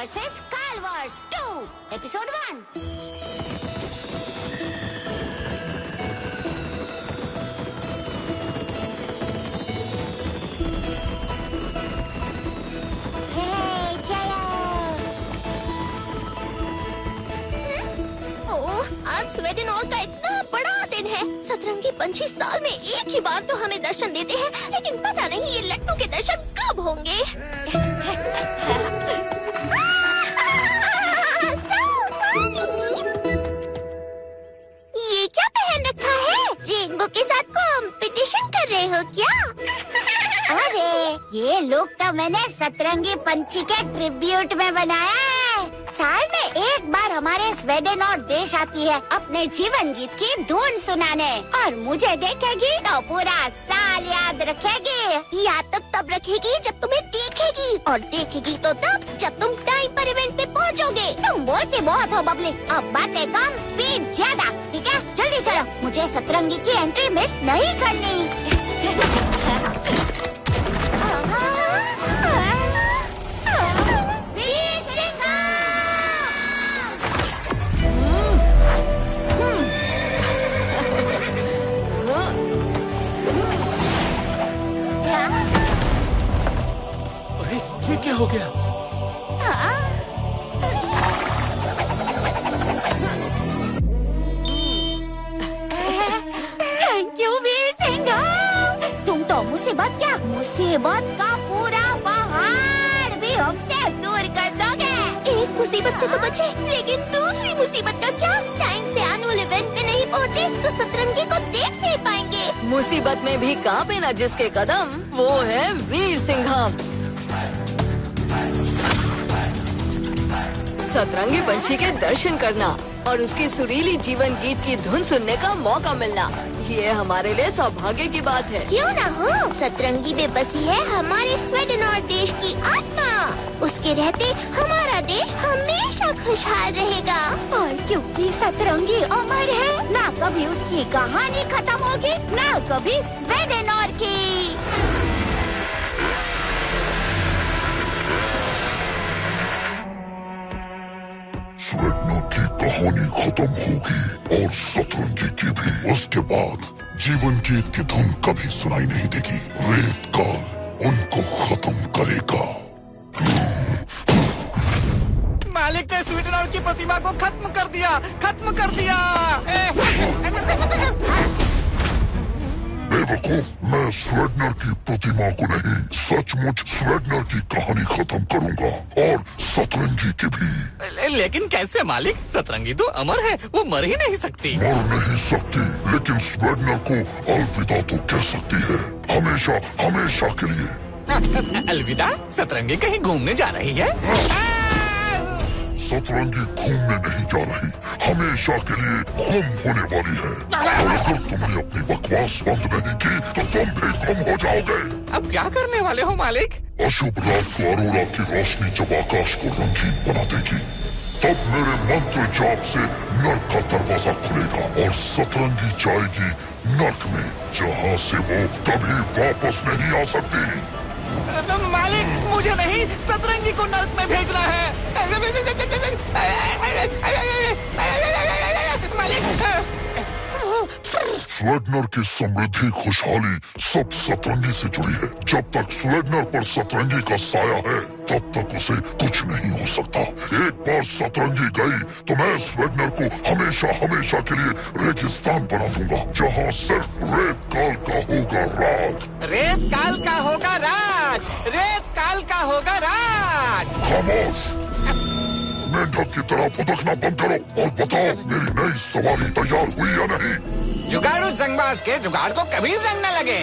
Versus काल verse 2 episode 1। आज Sweden और का इतना बड़ा दिन है। सतरंगी पंछी साल में एक ही बार तो हमें दर्शन देते हैं, लेकिन पता नहीं ये लट्टू के दर्शन कब होंगे। ये क्या पहन रखा है? रेनबो के साथ कंपटीशन कर रहे हो क्या? अरे ये लुक तो मैंने सतरंगी पंछी के ट्रिब्यूट में बनाया है। साल में एक बार हमारे स्वीडन और देश आती है अपने जीवन गीत की धुन सुनाने, और मुझे देखेगी तो पूरा साल याद रखेगी। याद तो तब रखेगी जब तुम्हें देखेगी, और देखेगी तो तब जब तुम टाइम पर इवेंट पे पहुंचोगे। तुम बोलते बहुत हो बबली, अब बातें कम स्पीड ज्यादा, ठीक है? जल्दी चलो, मुझे सतरंगी की एंट्री मिस नहीं करनी। ये क्या हो गया? Thank you Veer Singh. तुम तो मुसीबत का पूरा पहाड़ भी हमसे दूर कर दोगे। एक मुसीबत से तो बचे, लेकिन दूसरी मुसीबत का क्या? टाइम से एनुअल इवेंट में नहीं पहुंचे तो सतरंगी को देख नहीं पाएंगे। मुसीबत में भी कांपे ना जिसके कदम, वो है वीर सिंघम। सतरंगी पंछी के दर्शन करना और उसकी सुरीली जीवन गीत की धुन सुनने का मौका मिलना, ये हमारे लिए सौभाग्य की बात है। क्यों ना हो, सतरंगी में बसी है हमारे स्वीडन और देश की आत्मा। उसके रहते हमारा देश हमेशा खुशहाल रहेगा। और क्योंकि सतरंगी अमर है, ना कभी उसकी कहानी खत्म होगी, ना कभी स्वीडन और की। स्वीडन की कहानी खत्म होगी और सतरंगी की भी। उसके बाद जीवन गीत की धुन कभी सुनाई नहीं देगी। रेत काल उनको खत्म करेगा। मालिक ने स्वीडन और की प्रतिमा को खत्म कर दिया। बेवकूफ, मैं स्वीडनर की प्रतिमा को नहीं, सचमुच स्वीडनर की कहानी खत्म करूंगा, और सतरंगी की भी। लेकिन कैसे मालिक? सतरंगी तो अमर है, वो मर ही नहीं सकती। मर नहीं सकती, लेकिन स्वीडनर को अलविदा तो कह सकती है, हमेशा हमेशा के लिए। अलविदा? सतरंगी कहीं घूमने जा रही है? सतरंगी घूमने नहीं जा रही, हमेशा के लिए गुम होने वाली है। और अगर तुमने अपनी बकवास बंद नहीं की तो तुम भी गुम हो जाओगे। अब क्या करने वाले हो मालिक? अशुभ रात को अरोरा की रोशनी जब आकाश को रंगीन बना देगी, तब मेरे मंत्र जाप से नर्क का दरवाजा खुलेगा और सतरंगी जाएगी नर्क में, जहाँ से वो कभी वापस नहीं आ सकती। मालिक, मुझे नहीं, सतरंगी को नर्क में भेजना है। स्वीडनर की समृद्धि खुशहाली सब सतरंगी से जुड़ी है। जब तक स्वीडनर पर सतरंगी का साया है, तब तक उसे कुछ नहीं हो सकता। एक बार सतरंगी गई तो मैं स्वीडनर को हमेशा हमेशा के लिए रेगिस्तान बना दूंगा, जहाँ सिर्फ रेत काल का होगा राज। रेत काल का होगा राज। रेत काल का होगा राज। खामोश, मेंढक की तरह फुदकना बंद करो और बताओ मेरी नई सवारी तैयार हुई या नहीं। जुगाड़ू जंगबाज के जुगाड़ को कभी जंग न लगे।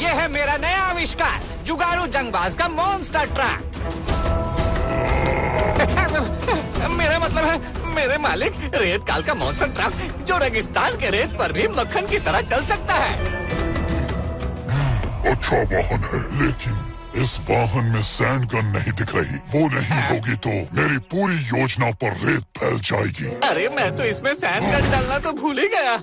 ये है मेरा नया आविष्कार, जुगाड़ू जंगबाज का मॉन्स्टर ट्रक। मेरा मतलब है मेरे मालिक, रेत काल का मॉन्स्टर ट्रक जो रेगिस्तान के रेत पर भी मक्खन की तरह चल सकता है। अच्छा वाहन है, लेकिन इस वाहन में सैंड गन नहीं दिख रही। वो नहीं होगी तो मेरी पूरी योजना पर रेत फैल जाएगी। अरे मैं तो इसमें सैंड गन डालना तो भूल ही गया।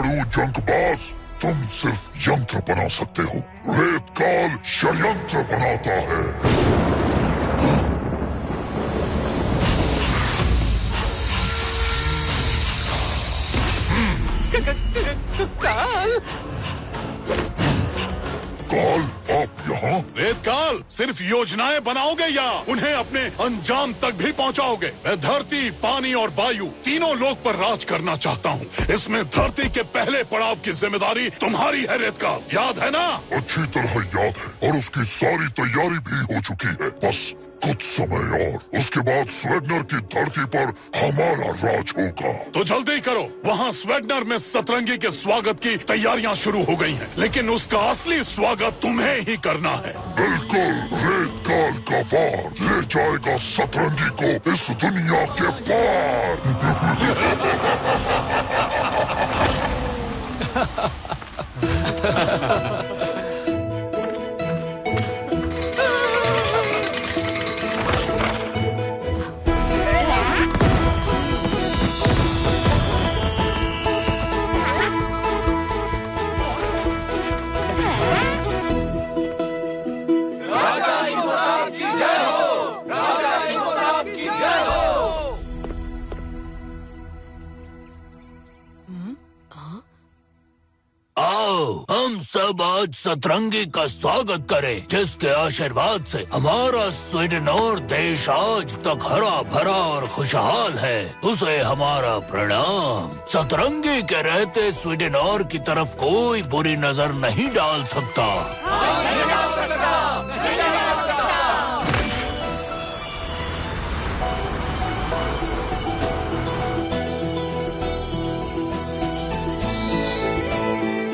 झाड़ू जंकबाज, तुम सिर्फ यंत्र बना सकते हो। रेत काल षड्यंत्र बनाता है। काल, काल आप यहाँ? रेतकाल, सिर्फ योजनाएं बनाओगे या उन्हें अपने अंजाम तक भी पहुंचाओगे? मैं धरती, पानी और वायु तीनों लोक पर राज करना चाहता हूँ। इसमें धरती के पहले पड़ाव की जिम्मेदारी तुम्हारी है रेतकाल, याद है ना? अच्छी तरह याद है और उसकी सारी तैयारी भी हो चुकी है। बस कुछ समय और उसके बाद स्वेडनर की धरती पर हमारा राज होगा। तो जल्दी करो, वहाँ स्वेडनर में सतरंगी के स्वागत की तैयारियां शुरू हो गई हैं, लेकिन उसका असली स्वागत तुम्हें ही करना है। बिल्कुल, रेतकाल का वार ले जाएगा सतरंगी को इस दुनिया के पार। हम सब आज सतरंगी का स्वागत करें, जिसके आशीर्वाद से हमारा स्वीडन और देश आज तक हरा भरा और खुशहाल है। उसे हमारा प्रणाम। सतरंगी के रहते स्वीडन और की तरफ कोई बुरी नजर नहीं डाल सकता।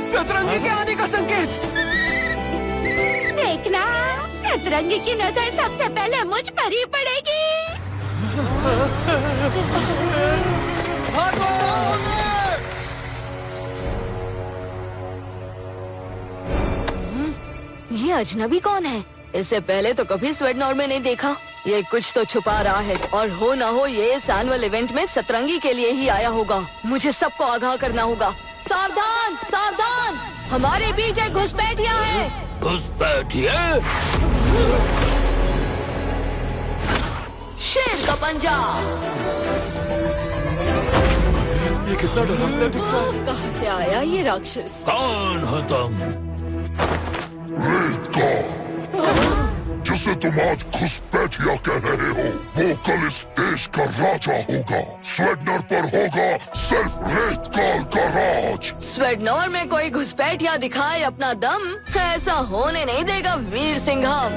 सतरंगी के आने का संकेत। देखना, सतरंगी की नजर सबसे पहले मुझ पर ही पड़ेगी। ये अजनबी कौन है? इससे पहले तो कभी स्वेडनॉर में नहीं देखा। ये कुछ तो छुपा रहा है और हो ना हो ये इस एनुअल इवेंट में सतरंगी के लिए ही आया होगा। मुझे सबको आगाह करना होगा। सावधान, सावधान, हमारे बीच एक घुसपैठिया है। घुसपैठिया? शेर का पंजा। ये कितना डरावना दिखता है। कहाँ से आया ये राक्षस? कौन हो तुम? रेतकाल, जिसे तुम आज घुसपैठिया कह रहे हो, वो कल इस देश का राजा होगा। स्वेडनर पर होगा सिर्फ रेतकाल का राज। स्वेडनॉर में कोई घुसपैठिया दिखाए अपना दम, ऐसा होने नहीं देगा वीर सिंघम।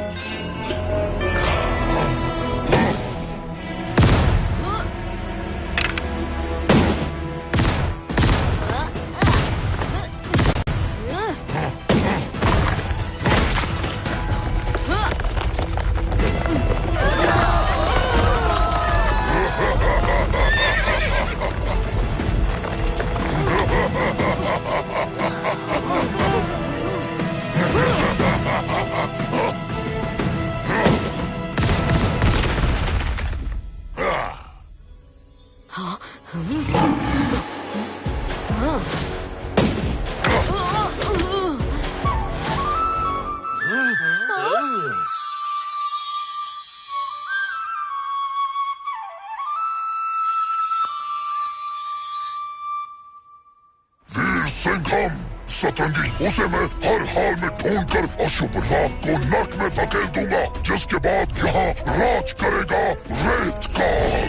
सिंघम, सतरंगी, उसे मैं हर हाल में ढूंढकर अशुभ रात को नर्क में धकेल दूंगा, जिसके बाद यहाँ राज करेगा रेतकाल।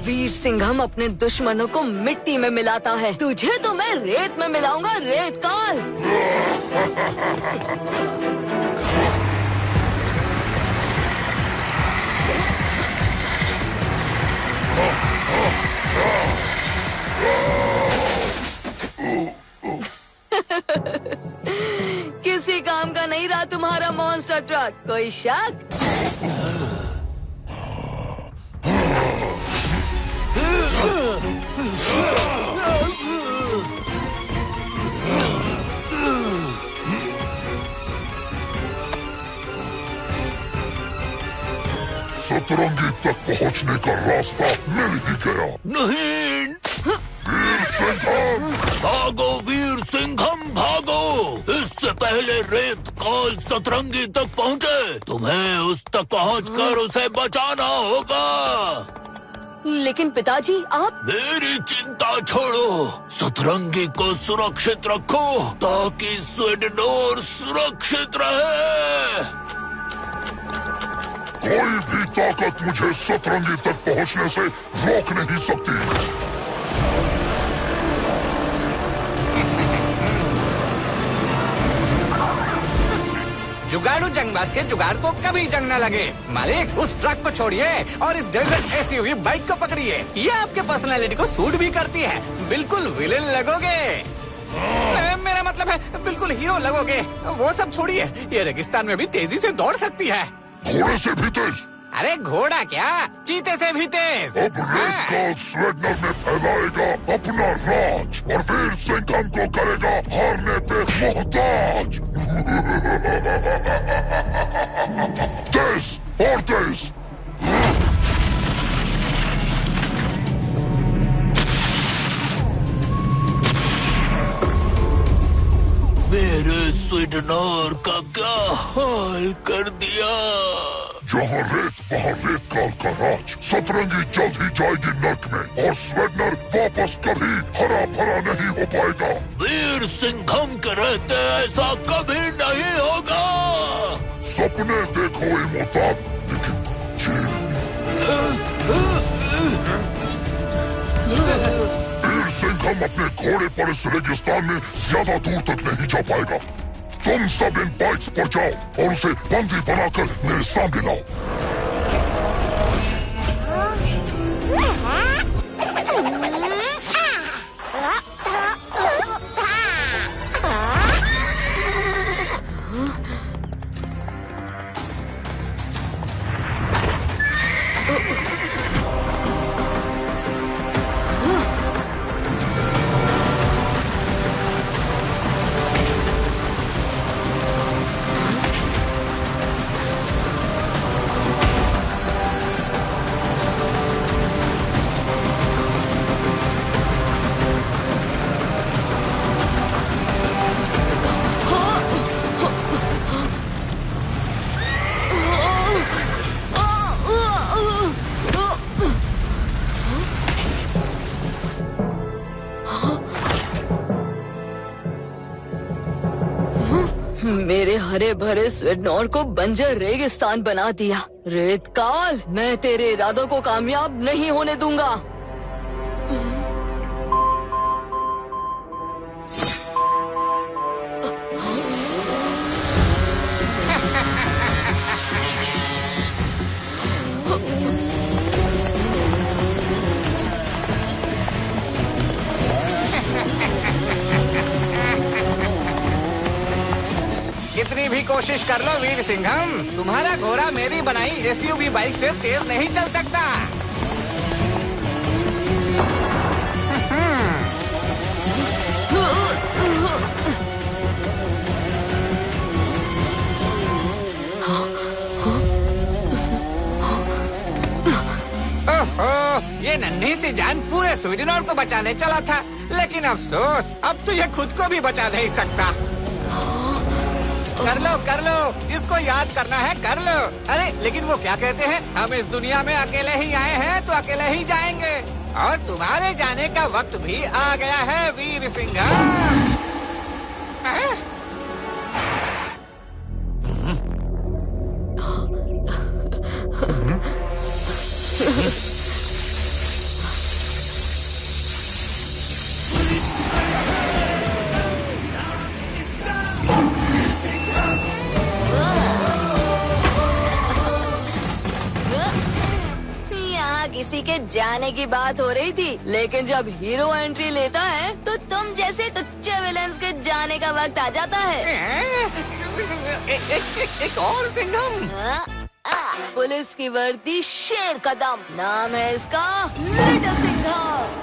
वीर सिंघम अपने दुश्मनों को मिट्टी में मिलाता है। तुझे तो मैं रेत में मिलाऊंगा, रेतकाल। किसी काम का नहीं रहा तुम्हारा मॉन्स्टर ट्रक। कोई शक? सतरंगी तक पहुंचने का रास्ता मिल ही गया। नहीं, वीर सिंघम, भागो वीर सिंघम भागो! इससे पहले रेत काल सतरंगी तक पहुँचे, तुम्हें उस तक पहुँचकर उसे बचाना होगा। लेकिन पिताजी आप... मेरी चिंता छोड़ो, सतरंगी को सुरक्षित रखो ताकि स्वीडेनोर सुरक्षित रहे। कोई भी ताकत मुझे सतरंगी तक पहुंचने से रोक नहीं सकती। जुगाड़ू जंगबाज के जुगाड़ को कभी जंग न लगे। मालिक, उस ट्रक को छोड़िए और इस डेजर्ट एसयूवी बाइक को पकड़िए। ये आपके पर्सनालिटी को सूट भी करती है। बिल्कुल विलेन लगोगे। मेरा मतलब है बिल्कुल हीरो लगोगे। वो सब छोड़िए, ये रेगिस्तान में भी तेजी से दौड़ सकती है। घोड़े से भी तेज? अरे घोड़ा क्या, चीते से भी तेज। अब रेत काल स्वीडनर में फैलाएगा अपना राज और वीर सिंघम को करेगा हारने पे मोहताज। तेज और तेज। मेरे स्वीडेनर का क्या हाल कर दिया। जहाँ रेत वहाँ रेत काल का राज। सतरंगी जल्द ही जाएगी नर्क में और स्वीडनर वापस कभी हरा भरा नहीं हो पाएगा। वीर सिंघम के रहते ऐसा कभी नहीं होगा। सपने देखो इमोताब, लेकिन जेल वीर सिंघम अपने घोड़े पर इस रेगिस्तान में ज्यादा दूर तक नहीं जा पाएगा। तुम सब इन बाइक्स पर जाओ और उसे बंदी बनाकर मेरे सामने लाओ। मेरे हरे भरे स्वीडनोर को बंजर रेगिस्तान बना दिया। रेत काल, मैं तेरे इरादों को कामयाब नहीं होने दूंगा। कितनी भी कोशिश कर लो वीर सिंघम, तुम्हारा घोड़ा मेरी बनाई एसयूवी बाइक से तेज नहीं चल सकता। ओहो, ये नन्ही सी जान पूरे स्वीडनोर को बचाने चला था, लेकिन अफसोस अब तो ये खुद को भी बचा नहीं सकता। कर लो, जिसको याद करना है कर लो। अरे लेकिन वो क्या कहते हैं, हम इस दुनिया में अकेले ही आए हैं तो अकेले ही जाएंगे, और तुम्हारे जाने का वक्त भी आ गया है वीर सिंघम। किसी के जाने की बात हो रही थी, लेकिन जब हीरो एंट्री लेता है तो तुम जैसे तुच्चे विलेंस के जाने का वक्त आ जाता है। एक और सिंघम। पुलिस की वर्दी शेर कदम, नाम है इसका लिटिल सिंघम।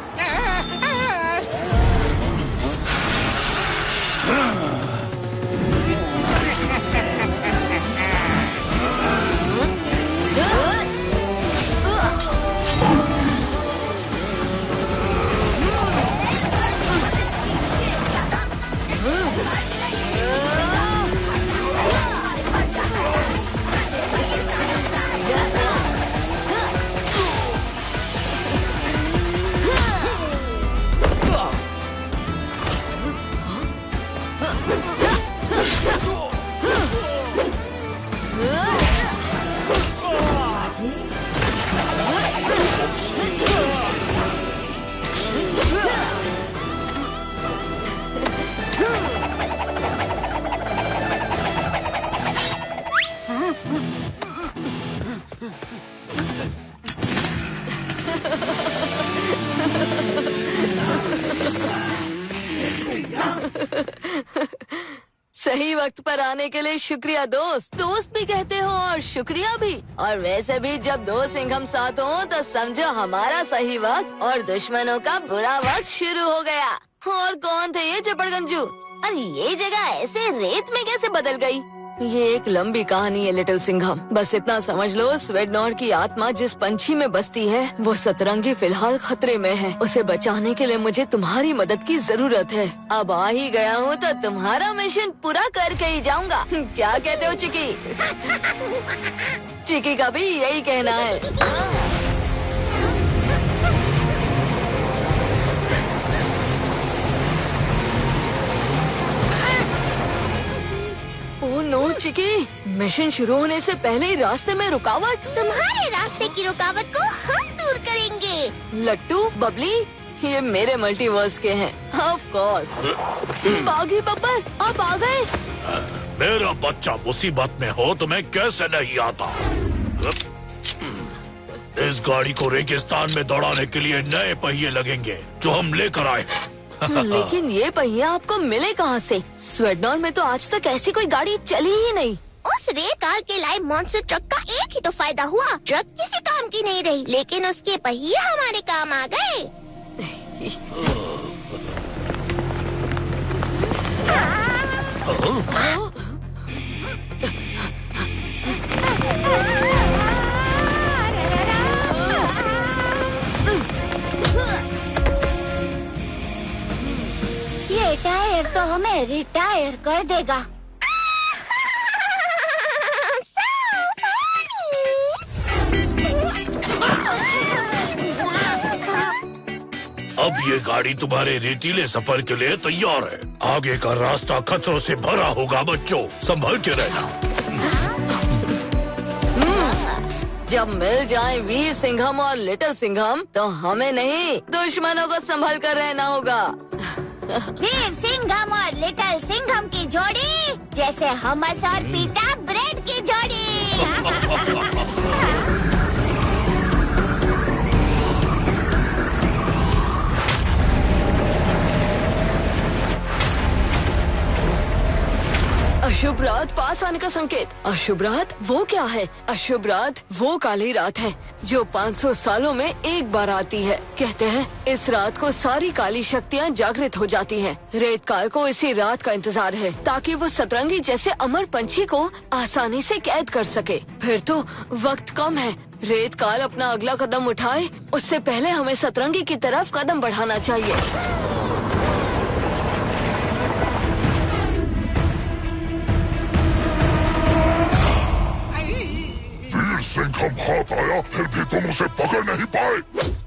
सही वक्त पर आने के लिए शुक्रिया दोस्त। दोस्त भी कहते हो और शुक्रिया भी। और वैसे भी जब दो सिंघम साथ हो तो समझो हमारा सही वक्त और दुश्मनों का बुरा वक्त शुरू हो गया। और कौन थे ये चपड़गंजू? और ये जगह ऐसे रेत में कैसे बदल गई? ये एक लंबी कहानी है लिटिल सिंघम। बस इतना समझ लो, स्वेडनोर की आत्मा जिस पंछी में बसती है वो सतरंगी फिलहाल खतरे में है। उसे बचाने के लिए मुझे तुम्हारी मदद की जरूरत है। अब आ ही गया हूँ तो तुम्हारा मिशन पूरा करके ही जाऊंगा। क्या कहते हो चिकी? चिकी का भी यही कहना है। ओह नो चिकी, मिशन शुरू होने से पहले ही रास्ते में रुकावट। तुम्हारे रास्ते की रुकावट को हम दूर करेंगे। लट्टू, बबली, ये मेरे मल्टीवर्स के हैं। Of course. बागी बब्बर, आप आ गए। मेरा बच्चा मुसीबत में हो तो मैं कैसे नहीं आता। इस गाड़ी को रेगिस्तान में दौड़ाने के लिए नए पहिए लगेंगे जो हम लेकर आए। लेकिन ये पहिया आपको मिले कहाँ से? स्वेडनोर में तो आज तक ऐसी कोई गाड़ी चली ही नहीं। उस रेत काल के लाइव मॉन्स्टर ट्रक का एक ही तो फायदा हुआ, ट्रक किसी काम की नहीं रही, लेकिन उसके पहिए हमारे काम आ गए। ये टायर तो हमें रिटायर कर देगा। अब ये गाड़ी तुम्हारे रेतीले सफर के लिए तैयार है। आगे का रास्ता खतरों से भरा होगा बच्चों, संभल के रहना। जब मिल जाए वीर सिंघम और लिटिल सिंघम तो हमें नहीं, दुश्मनों को संभल कर रहना होगा। वीर सिंघम और लिटिल सिंघम की जोड़ी जैसे हमस और पीटा ब्रेड की जोड़ी। अशुभ रात पास आने का संकेत। अशुभ रात वो क्या है? अशुभ रात वो काली रात है जो 500 सालों में एक बार आती है। कहते हैं इस रात को सारी काली शक्तियाँ जागृत हो जाती हैं। रेत काल को इसी रात का इंतजार है ताकि वो सतरंगी जैसे अमर पंछी को आसानी से कैद कर सके। फिर तो वक्त कम है। रेत काल अपना अगला कदम उठाए उससे पहले हमें सतरंगी की तरफ कदम बढ़ाना चाहिए। सिंघम हाथ आया फिर भी तुम उसे पकड़ नहीं पाए।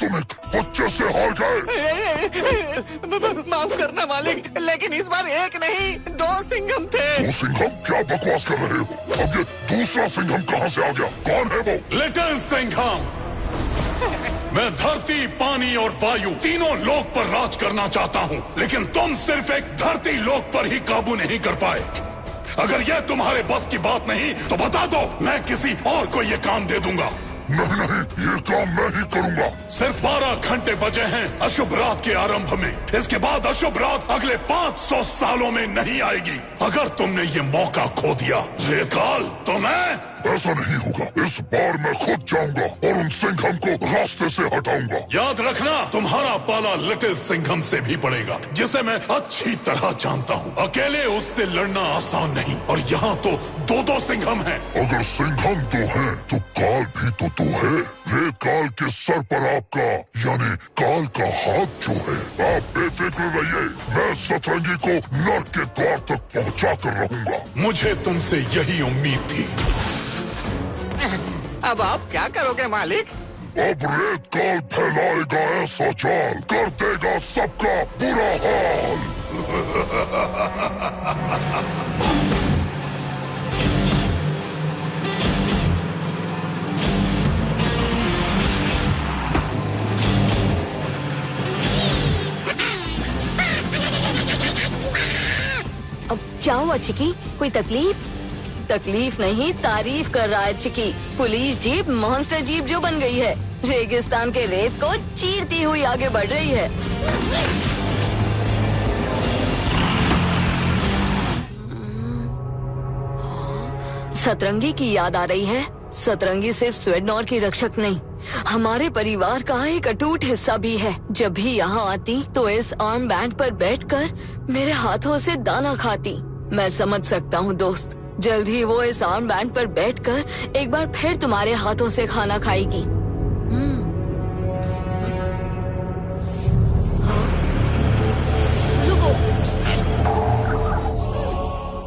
तुम एक बच्चे से हार गए। माफ करना मालिक, लेकिन इस बार एक नहीं 2 सिंघम थे। 2 सिंघम? क्या बकवास कर रहे हो? अब ये दूसरा सिंघम कहाँ से आ गया? कौन है वो? लिटिल सिंघम। मैं धरती, पानी और वायु तीनों लोक पर राज करना चाहता हूँ, लेकिन तुम सिर्फ एक धरती लोक पर ही काबू नहीं कर पाए। अगर यह तुम्हारे बस की बात नहीं तो बता दो, मैं किसी और को ये काम दे दूंगा। नहीं, ये काम मैं ही करूंगा। सिर्फ 12 घंटे बचे हैं अशुभ रात के आरंभ में। इसके बाद अशुभ रात अगले 500 सालों में नहीं आएगी। अगर तुमने ये मौका खो दिया रेतकाल तो मैं... ऐसा नहीं होगा। इस बार मैं खुद जाऊंगा और उन सिंघम को रास्ते से हटाऊंगा। याद रखना, तुम्हारा पाला लिटिल सिंघम से भी पड़ेगा, जिसे मैं अच्छी तरह जानता हूँ। अकेले उससे लड़ना आसान नहीं, और यहाँ तो 2 सिंघम हैं। अगर सिंघम 2 हैं तो काल भी तो 2 है। रेत काल के सर पर आपका यानी काल का हाथ जो है। आप बेफिक्र रहिए, मैं सतरंगी को नर्क के द्वार तक पहुँचा कर रहूंगा। मुझे तुमसे यही उम्मीद थी। अब आप क्या करोगे मालिक? अब रेत काल फैलाएगा ऐसा जाल, कर देगा सबका बुरा हाल। अब क्या हुआ चिकी? कोई तकलीफ? तकलीफ नहीं, तारीफ कर रहा है चिकी। पुलिस जीप मॉन्स्टर जीप जो बन गई है, रेगिस्तान के रेत को चीरती हुई आगे बढ़ रही है। सतरंगी की याद आ रही है। सतरंगी सिर्फ स्वेडनॉर की रक्षक नहीं, हमारे परिवार का एक अटूट हिस्सा भी है। जब भी यहाँ आती तो इस आर्म बैंड पर बैठकर मेरे हाथों से दाना खाती। मैं समझ सकता हूँ दोस्त, जल्द ही वो इस आर्म बैंड पर बैठकर एक बार फिर तुम्हारे हाथों से खाना खाएगी। रुको,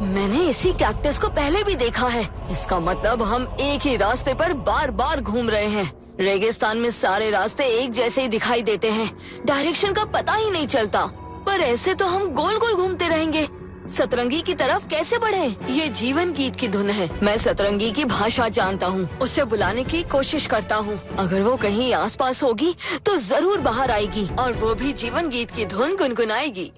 मैंने इसी कैक्टस को पहले भी देखा है। इसका मतलब हम एक ही रास्ते पर बार बार घूम रहे हैं। रेगिस्तान में सारे रास्ते एक जैसे ही दिखाई देते हैं, डायरेक्शन का पता ही नहीं चलता। पर ऐसे तो हम गोल गोल घूमते रहेंगे। सतरंगी की तरफ कैसे बढ़े? ये जीवन गीत की धुन है। मैं सतरंगी की भाषा जानता हूँ, उसे बुलाने की कोशिश करता हूँ। अगर वो कहीं आसपास होगी तो जरूर बाहर आएगी और वो भी जीवन गीत की धुन गुनगुनाएगी।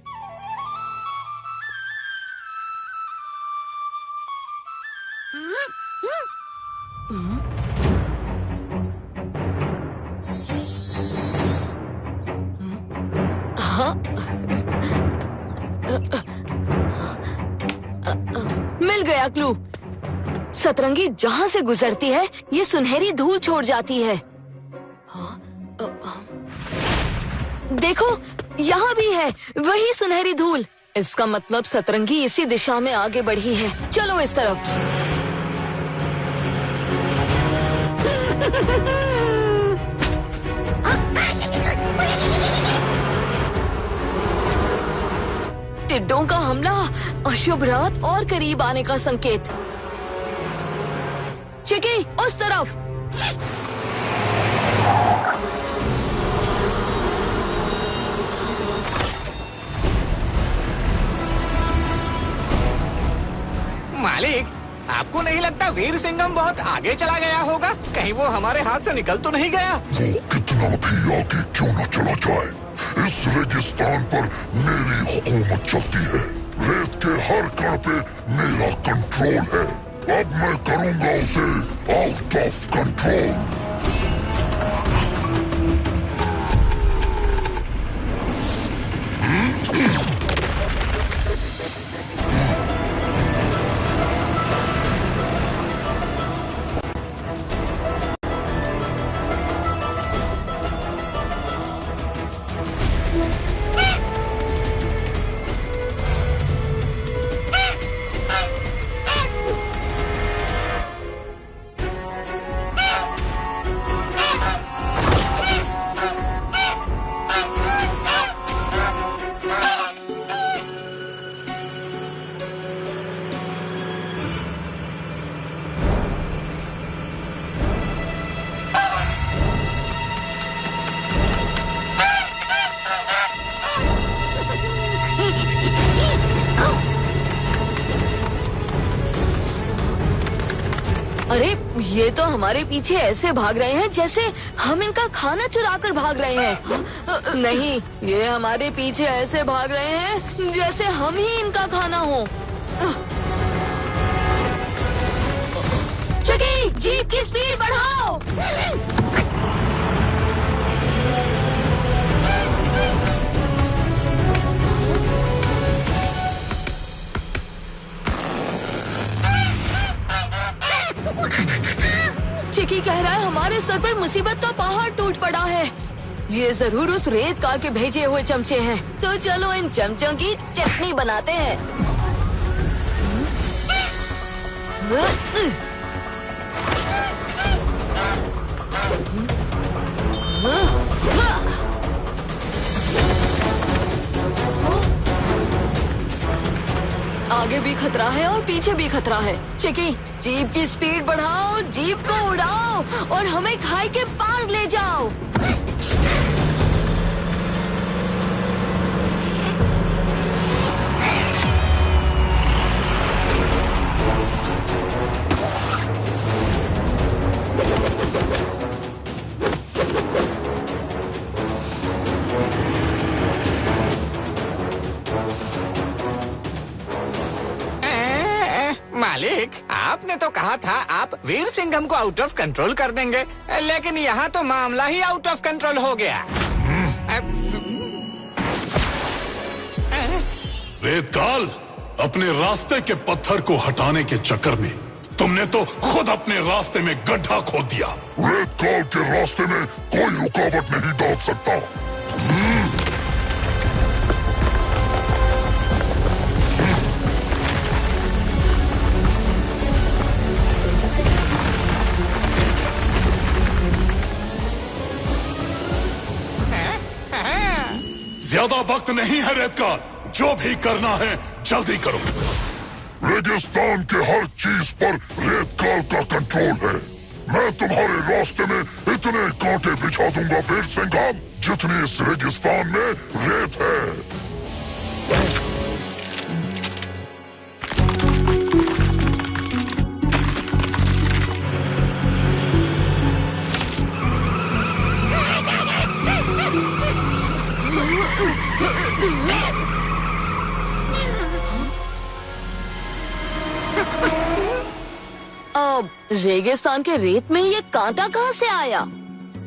मिल गया क्लू। सतरंगी जहाँ से गुजरती है ये सुनहरी धूल छोड़ जाती है। देखो, यहाँ भी है वही सुनहरी धूल। इसका मतलब सतरंगी इसी दिशा में आगे बढ़ी है। चलो इस तरफ। टिड्डों का हमला, अशुभ रात और करीब आने का संकेत। चिकी, उस तरफ। मालिक, आपको नहीं लगता वीर सिंघम बहुत आगे चला गया होगा? कहीं वो हमारे हाथ से निकल तो नहीं गया? वो कितना भी आगे क्यों न चला जाए, इस रेगिस्तान पर मेरी हुकूमत चलती है। रेत के हर कण पे मेरा कंट्रोल है। अब मैं करूंगा उसे आउट ऑफ कंट्रोल। अरे, ये तो हमारे पीछे ऐसे भाग रहे हैं जैसे हम इनका खाना चुरा कर भाग रहे हैं। नहीं, ये हमारे पीछे ऐसे भाग रहे हैं जैसे हम ही इनका खाना हो। चकी, जीप की स्पीड बढ़ाओ। चिकी कह रहा है हमारे सर पर मुसीबत का पहाड़ टूट पड़ा है। ये जरूर उस रेत काल के भेजे हुए चमचे हैं। तो चलो इन चमचों की चटनी बनाते हैं। आगे भी खतरा है और पीछे भी खतरा है। चिकी, जीप की स्पीड बढ़ाओ, जीप को उड़ाओ और हमें खाई के पार ले जाओ। मालिक, आपने तो कहा था आप वीर सिंघम को आउट ऑफ कंट्रोल कर देंगे, लेकिन यहाँ तो मामला ही आउट ऑफ कंट्रोल हो गया। रेतकाल, अपने रास्ते के पत्थर को हटाने के चक्कर में तुमने तो खुद अपने रास्ते में गड्ढा खोद दिया। रेत काल के रास्ते में कोई रुकावट नहीं डाल सकता। ज्यादा वक्त नहीं है रेतकाल, जो भी करना है जल्दी करो। रेगिस्तान के हर चीज पर रेतकाल का कंट्रोल है। मैं तुम्हारे रास्ते में इतने कांटे बिछा दूंगा वीर सिंघम, जितनी इस रेगिस्तान में रेत है। अब रेगिस्तान के रेत में ये कांटा कहाँ से आया?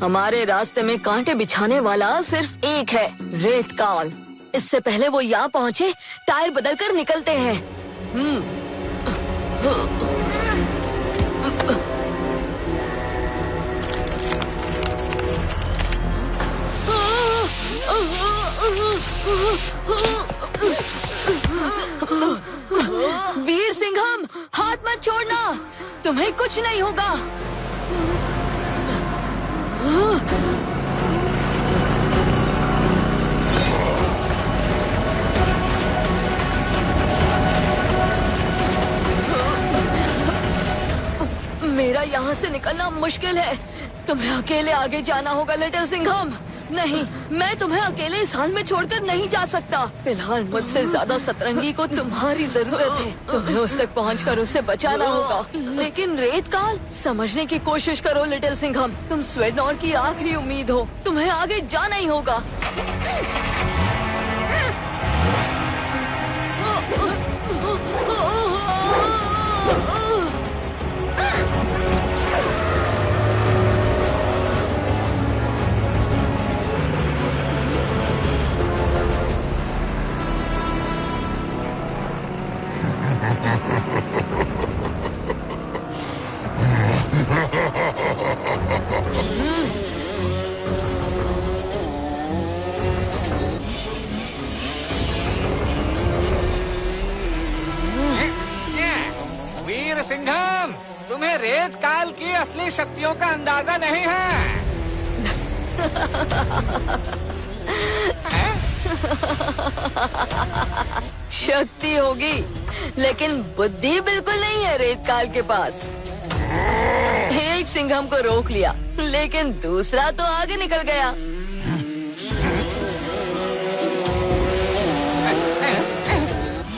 हमारे रास्ते में कांटे बिछाने वाला सिर्फ एक है, रेतकाल। इससे पहले वो यहाँ पहुँचे, टायर बदलकर निकलते हैं। वीर सिंघम, हाथ मत छोड़ना, तुम्हें कुछ नहीं होगा। मेरा यहाँ से निकलना मुश्किल है, तुम्हें अकेले आगे जाना होगा लिटिल सिंघम। नहीं, मैं तुम्हें अकेले इस हाल में छोड़कर नहीं जा सकता। फिलहाल मुझसे ज्यादा सतरंगी को तुम्हारी जरूरत है। तुम्हें उस तक पहुंचकर उसे बचाना होगा। लेकिन रेतकाल, समझने की कोशिश करो लिटिल सिंघम, तुम स्वेडनॉर की आखिरी उम्मीद हो, तुम्हें आगे जाना ही होगा। वीर सिंघम, तुम्हें रेत काल की असली शक्तियों का अंदाजा नहीं है। शक्ति होगी, लेकिन बुद्धि बिल्कुल नहीं है रेतकाल के पास। एक सिंघम को रोक लिया, लेकिन दूसरा तो आगे निकल गया।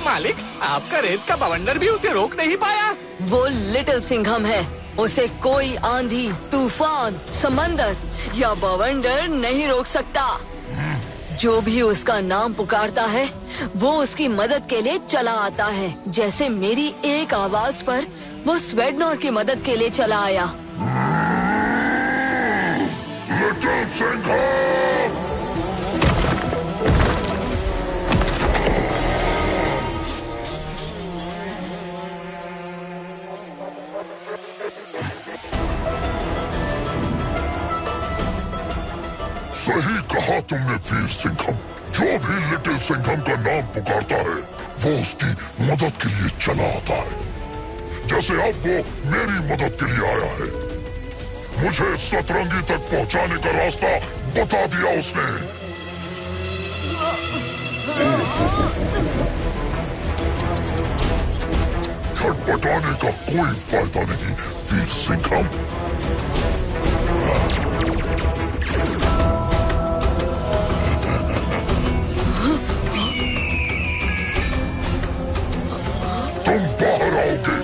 मालिक, आपका रेत का बवंडर भी उसे रोक नहीं पाया। वो लिटिल सिंघम है, उसे कोई आंधी, तूफान, समंदर या बवंडर नहीं रोक सकता। जो भी उसका नाम पुकारता है, वो उसकी मदद के लिए चला आता है। जैसे मेरी एक आवाज पर वो स्वेडनॉर की मदद के लिए चला आया। लिटिल सिंघम! सही कहा तुमने वीर सिंघम। जो भी लिटिल सिंघम का नाम पुकारता है, वो उसकी मदद के लिए चला आता है। जैसे अब वो मेरी मदद के लिए आया है। मुझे सतरंगी तक पहुंचाने का रास्ता बता दिया उसने। छटपटाने का कोई फायदा नहीं वीर सिंघम। तुम बाहर आओगे,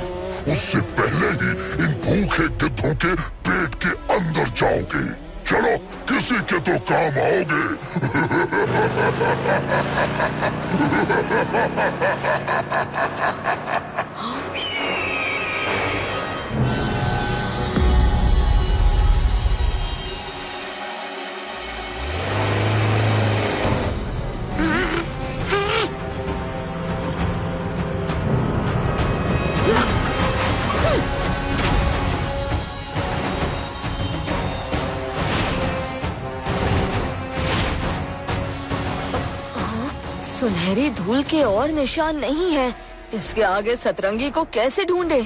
उससे पहले ही इन भूखे गिद्धों के पेट के अंदर जाओगे। चलो, किसी के तो काम आओगे। सुनहरी धूल के और निशान नहीं है। इसके आगे सतरंगी को कैसे ढूंढे?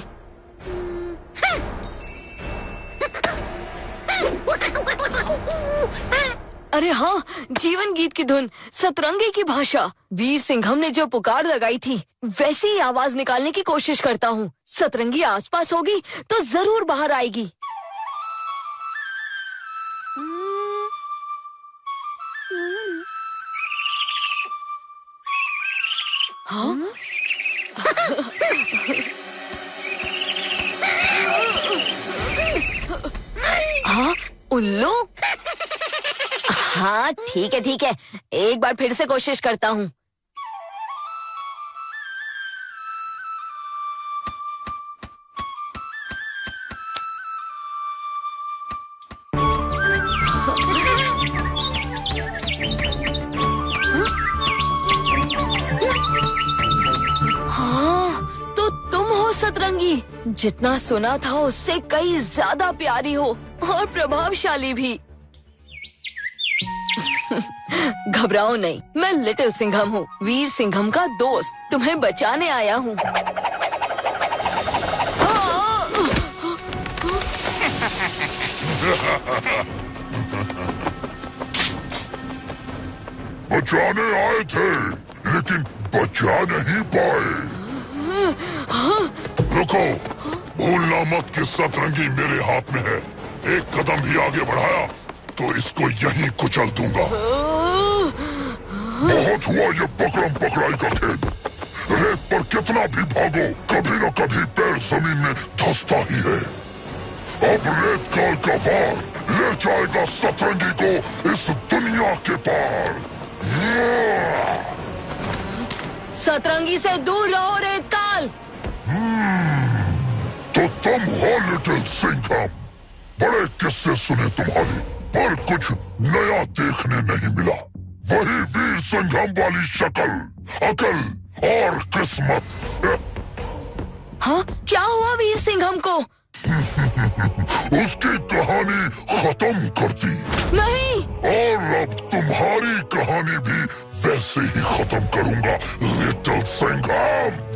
अरे हाँ, जीवन गीत की धुन, सतरंगी की भाषा। वीर सिंघम ने जो पुकार लगाई थी वैसी ही आवाज निकालने की कोशिश करता हूँ। सतरंगी आसपास होगी तो जरूर बाहर आएगी। हाँ? हाँ, उल्लू? हाँ ठीक है, एक बार फिर से कोशिश करता हूँ। हाँ, तो तुम हो सतरंगी। जितना सुना था उससे कई ज्यादा प्यारी हो और प्रभावशाली भी। घबराओ नहीं, मैं लिटिल सिंघम हूँ, वीर सिंघम का दोस्त। तुम्हें बचाने आया हूँ। बचाने आए थे, लेकिन बचा नहीं पाए। रुको, भूलना मत कि सतरंगी मेरे हाथ में है। एक कदम भी आगे बढ़ाया तो इसको यहीं कुचल दूंगा। बहुत हुआ ये पकड़म पकड़ाई का खेल। रेत पर कितना भी भागो, कभी न कभी पैर जमीन में धंसता ही है। अब रेत काल का वार ले जाएगा सतरंगी को इस दुनिया के पार। सतरंगी से दूर रहो रेतकाल। तो तुम हो लिटिल सिंघम। बड़े किस्से सुने तुम्हारे, पर कुछ नया देखने नहीं मिला। वही वीर सिंघम वाली शक्ल, अकल और किस्मत। हाँ, क्या हुआ वीर सिंघम को? उसकी कहानी खत्म कर दी। नहीं। और अब तुम्हारी कहानी भी वैसे ही खत्म करूंगा लिटिल सिंघम।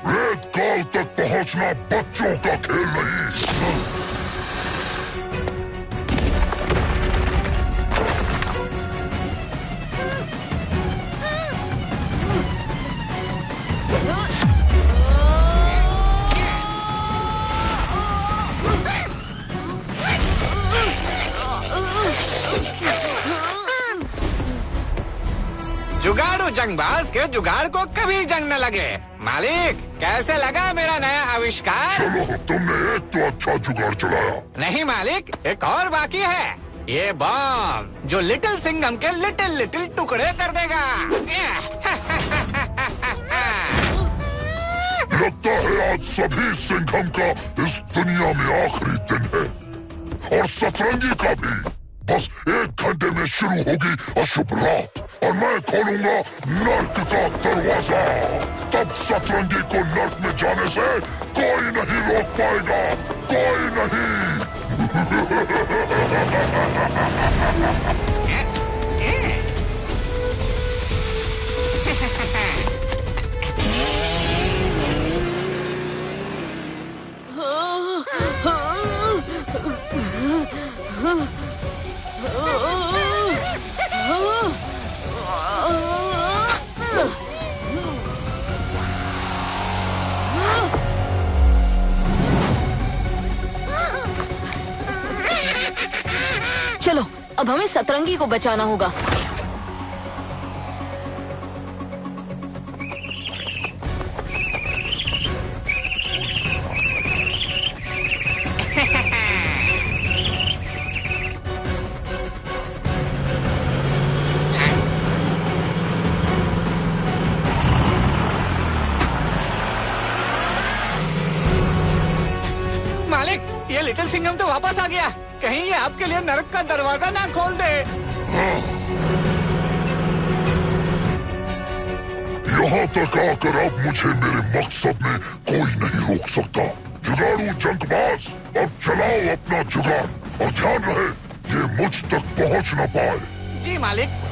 रेतकाल तक पहुंचना बच्चों का खेल नहीं। जुगाड़ू जंगबाज के जुगाड़ को कभी जंग न लगे। मालिक, कैसे लगा मेरा नया आविष्कार? चलो, तुमने एक तो अच्छा जुगाड़ चलाया। नहीं मालिक, एक और बाकी है। ये बम जो लिटिल सिंघम के लिटिल टुकड़े कर देगा। लगता है आज सभी सिंघम का इस दुनिया में आखिरी दिन है, और सतरंगी का भी। बस 1 घंटे में शुरू होगी अशुभ रात, और मैं खोलूंगा नर्क का दरवाजा। तब सतरंगी को नर्क में जाने से कोई नहीं रोक पाएगा, कोई नहीं। चलो, अब हमें सतरंगी को बचाना होगा। सिंघम तो वापस आ गया। कहीं ये आपके लिए नरक का दरवाजा ना खोल दे। यहाँ तक आकर अब मुझे मेरे मकसद में कोई नहीं रोक सकता। जुगाड़ू जंगबाज, अब चलाओ अपना जुगाड़ और ध्यान रहे ये मुझ तक पहुँच न पाए। जी मालिक।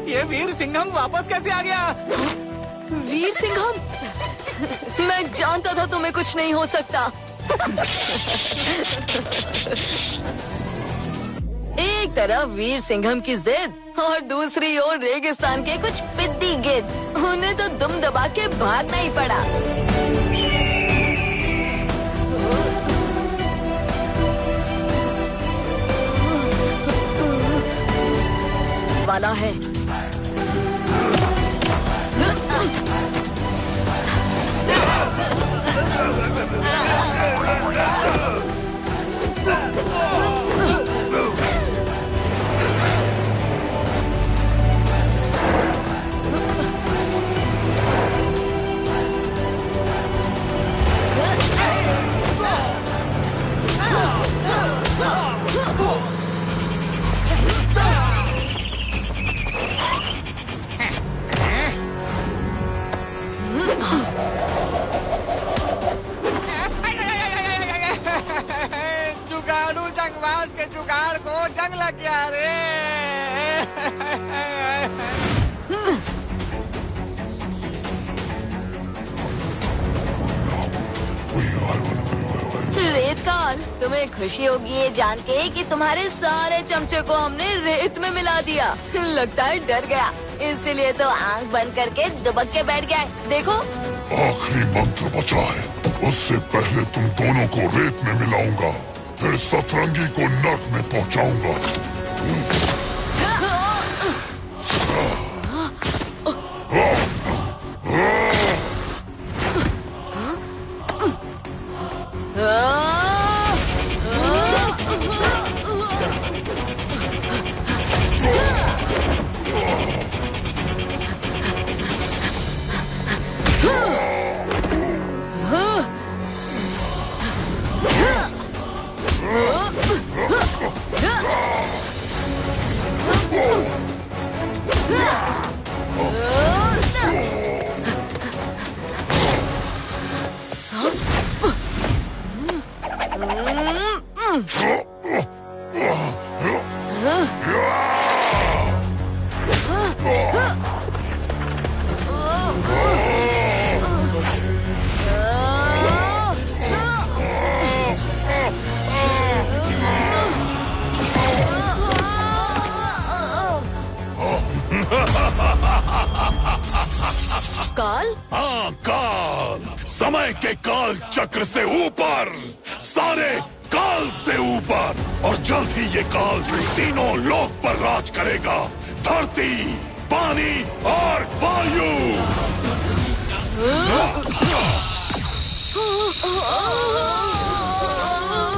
ये वीर सिंघम वापस कैसे आ गया? वीर सिंघम, मैं जानता था तुम्हें कुछ नहीं हो सकता। एक तरफ वीर सिंघम की जिद और दूसरी ओर रेगिस्तान के कुछ पिद्दी गिद्ध। उन्हें तो दुम दबा के भागना ही पड़ा। वाला है। जुगाड़ू जंगबाज के जुगाड़ को जंग लग गया रे। रेतकाल, तुम्हें खुशी होगी ये जान के कि तुम्हारे सारे चमचे को हमने रेत में मिला दिया। लगता है डर गया, इसीलिए तो आंख बंद करके दुबक के बैठ गया। देखो, आखिरी मंत्र बचा है, उससे पहले तुम दोनों को रेत में मिलाऊंगा, फिर सतरंगी को नर्क में पहुंचाऊंगा। काल? हाँ, काल। समय के काल चक्र से ऊपर, सारे काल से ऊपर, और जल्द ही ये काल तीनों लोक पर राज करेगा। धरती, पानी और वायु।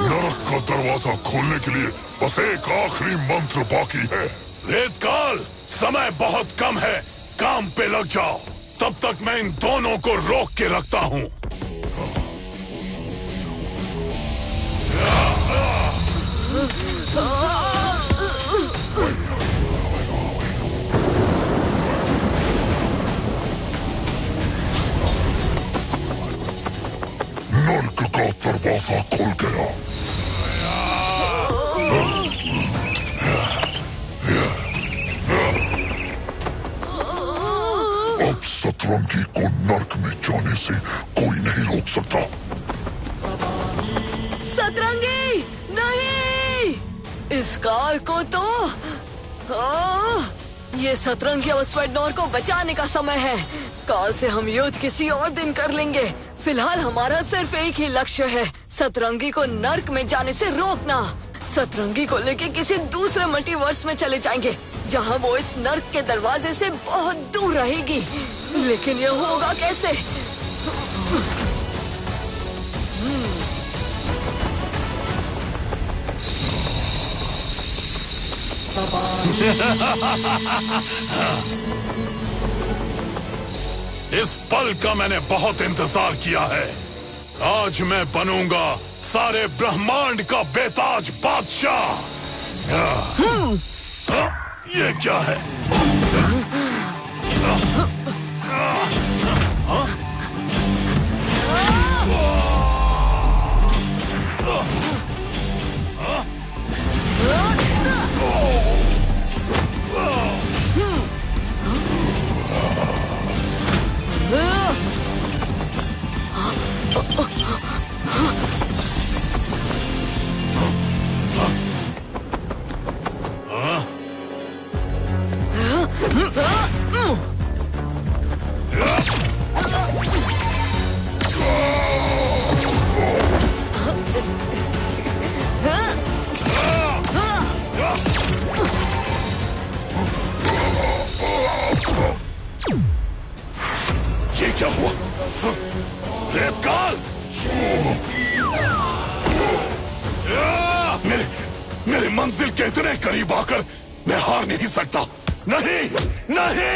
नरक का दरवाजा खोलने के लिए बस एक आखिरी मंत्र बाकी है। रेतकाल, समय बहुत कम है, काम पे लग जाओ। तब तक मैं इन दोनों को रोक के रखता हूँ। दरवाजा खुल गया। अब सतरंगी को नर्क में जाने से कोई नहीं रोक सकता। सतरंगी नहीं, इस काल को तो ये सतरंगी और स्वेडनोर को बचाने का समय है। काल से हम युद्ध किसी और दिन कर लेंगे। फिलहाल हमारा सिर्फ एक ही लक्ष्य है, सतरंगी को नर्क में जाने से रोकना। सतरंगी को लेके किसी दूसरे मल्टीवर्स में चले जाएंगे, जहां वो इस नर्क के दरवाजे से बहुत दूर रहेगी। लेकिन ये होगा कैसे? इस पल का मैंने बहुत इंतजार किया है। आज मैं बनूंगा सारे ब्रह्मांड का बेताज बादशाह। ये क्या है? ये क्या हुआ? रेतकाल! मेरे मंजिल के इतने करीब आकर मैं हार नहीं सकता। नहीं, नहीं!